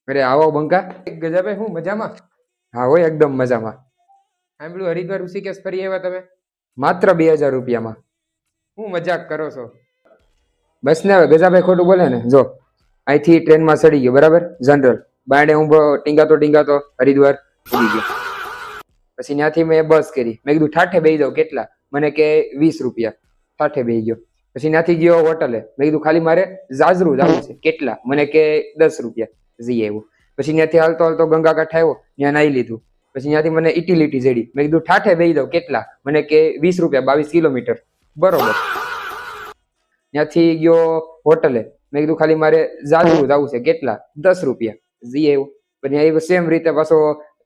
અરે આવો બંકા. ગજાભાઈ હું મજામાં? હા હોય એકદમ મજામાં. સાંભળ્યું હરિદ્વાર ઋષિકેશ ફરી આવ્યા તમે? માત્ર 2000 રૂપિયામાં. હું મજાક કરો છો? બસ ને હવે ગજાભાઈ ખોટું બોલે ને. જો અહીંથી ટ્રેનમાં ચડી ગયો બરાબર, જનરલ બાયણે ઊભો ટીંગાતો ટીંગાતો હરિદ્વાર ઉડી ગયો. પછી ત્યાંથી મેં બસ કરી. મેં કીધું ઠાઠે બેસી જાઉં. કેટલા? મને કે 20 રૂપિયા. ઠાઠે બેસી ગયો. પછી ત્યાંથી ગયો હોટલે. મેં કીધું ખાલી મારે જાજરૂ જવું છે. કેટલા? મને કે 10 રૂપિયા. જઈ આવ્યો. પછી ત્યાંથી હાલતો હાલતો ગંગા કાંઠે આવ્યો, ત્યાં નાહી લીધું. પછી ત્યાંથી મને ઇટીલિટી જડી. મેં કીધું ઠાઠે બેસી જાઉં. કેટલા? મને કે 20 રૂપિયા, 22 કિલોમીટર. બરોબર. ત્યાંથી ગયો હોટલે. મેં કીધું ખાલી મારે જાજરૂ જવું છે. કેટલા? 10 રૂપિયા. જઈ આવ્યો. પછી અહીંયા સેમ રીતે પાછો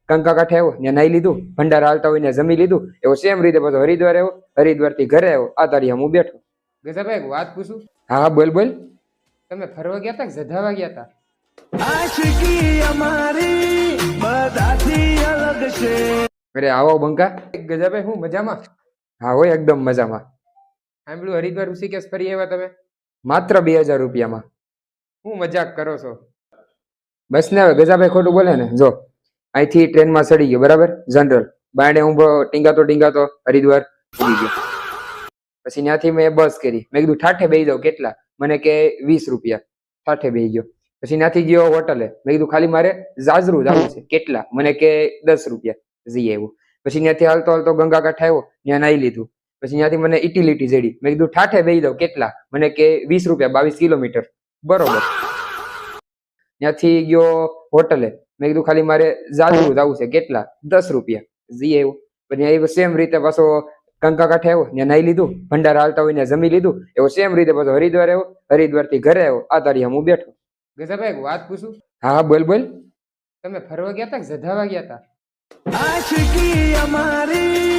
ગંગા કાંઠે આવ્યો, ત્યાં નાહી લીધું. ભંડાર હાલતા હોય ને જમી લીધું. એવો સેમ રીતે પાછો હરિદ્વાર આવ્યો. હરિદ્વાર થી ઘરે આવ્યો. આ તારી હું બેઠો. ગજાભાઈ વાત પૂછું? હા હા બોલ બોલ. તમે ફરવા ગયા તા કે જધાવા ગયા તા? આશિકી અમારી બધાથી અલગ છે. અરે આવો બંકા. ગજાભાઈ હું મજામાં? હા હોય એકદમ મજામાં. સાંભળ્યું હરિદ્વાર ઋષિકેશ ફરી આવ્યા તમે? માત્ર 2000 રૂપિયામાં. હું મજાક કરો છો? બસ ને હવે ગજાભાઈ ખોટું બોલે ને. જો અહીંથી ટ્રેનમાં ચડી ગયો બરાબર, જનરલ બાયણે ઊભો ટીંગાતો ટીંગાતો હરિદ્વાર ઉડી ગયો. પછી ત્યાંથી મેં બસ કરી. મેં કીધું ઠાઠે બેસી જાઉં. કેટલા? મને કે 20 રૂપિયા. ઠાઠે બેસી ગયો. પછી ત્યાંથી ગયો હોટલે. મેં કીધું ખાલી મારે જાજરૂ જવું છે. કેટલા? મને કે 10 રૂપિયા. જઈ આવ્યો. પછી ત્યાંથી હાલતો હાલતો ગંગા કાંઠે આવ્યો, ત્યાં નાહી લીધું. પછી ત્યાંથી મને ઇટીલિટી જડી. મેં કીધું ઠાઠે બેસી જાઉં. કેટલા? મને કે 20 રૂપિયા, 22 કિલોમીટર. બરોબર. ત્યાંથી ગયો હોટલે. મેં કીધું ખાલી મારે જાજરૂ જવું છે. કેટલા? 10 રૂપિયા. જઈ આવ્યો. પછી અહીંયા સેમ રીતે પાછો ગંગા કાંઠે આવ્યો, ત્યાં નાહી લીધું. ભંડાર હાલતા હોય ને જમી લીધું. એવો સેમ રીતે પાછો હરિદ્વાર આવ્યો. હરિદ્વાર થી ઘરે આવ્યો. આ તારી હું બેઠો. ગજાભાઈ વાત પૂછું? હા હા બોલ બોલ. તમે ફરવા ગયા તા કે જધાવા ગયા તા? આશિકી અમારી